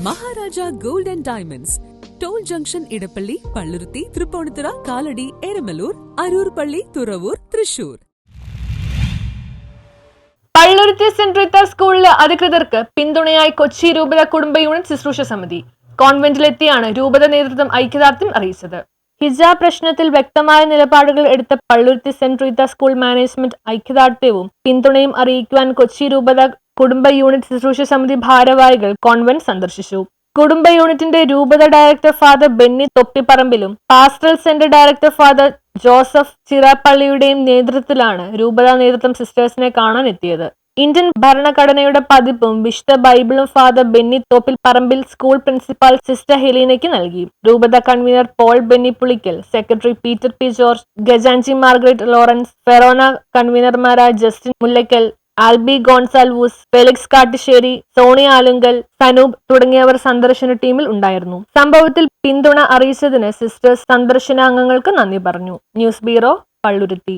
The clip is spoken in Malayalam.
Maharaja gold and diamonds, toll junction, Edappally, Palluruthy, Tripunithura, Kalady, Eramalloor, Aroor പള്ളി, തുറവൂർ, തൃശൂർ. പള്ളുരുത്തി സെന്റ് റീത്ത സ്കൂളിലെ അധികൃതർക്ക് പിന്തുണയായി കൊച്ചി രൂപത കുടുംബ യൂണിറ്റ് ശുശ്രൂഷ സമിതി കോൺവെന്റിലെത്തിയാണ് രൂപത നേതൃത്വം ഐക്യദാർഢ്യം അറിയിച്ചത്. ഹിജാബ് പ്രശ്നത്തിൽ വ്യക്തമായ നിലപാടുകൾ എടുത്ത Palluruthy saint Rita school management ഐക്യദാർഢ്യവും പിന്തുണയും അറിയിക്കുവാൻ കൊച്ചി രൂപത കുടുംബ യൂണിറ്റ് ശുശ്രൂഷ സമിതി ഭാരവാഹികൾ കോൺവെന്റ് സന്ദർശിച്ചു. കുടുംബ യൂണിറ്റിന്റെ രൂപത ഡയറക്ടർ ഫാദർ ബെന്നി തൊപ്പിപ്പറമ്പിലും pastoral centre director father Joseph ചിറാപ്പള്ളിയുടെയും നേതൃത്വത്തിലാണ് രൂപത നേതൃത്വം സിസ്റ്റേഴ്സിനെ കാണാൻ എത്തിയത്. ഇന്ത്യൻ ഭരണഘടനയുടെ പതിപ്പും വിശുദ്ധ ബൈബിളും father Benny Thoppil Parambil school principal sister ഹെലീനയ്ക്ക് നൽകി. രൂപത convener Paul Benny Pulickal, secretary Peter P George, ഗജാൻജി മാർഗരറ്റ് ലോറൻസ്, ഫെറോന കൺവീനർമാരായ ജസ്റ്റിൻ മുല്ലയ്ക്കൽ, ആൽബി ഗോൺസാൽവൂസ്, ഫെലിക്സ് കാട്ടിശ്ശേരി, സോണി ആലുങ്കൽ, സനൂപ് തുടങ്ങിയവർ സന്ദർശന ടീമിൽ ഉണ്ടായിരുന്നു. സംഭവത്തിൽ പിന്തുണ അറിയിച്ചതിന് സിസ്റ്റേഴ്സ് സന്ദർശനാംഗങ്ങൾക്ക് നന്ദി പറഞ്ഞു. News bureau, Palluruthy.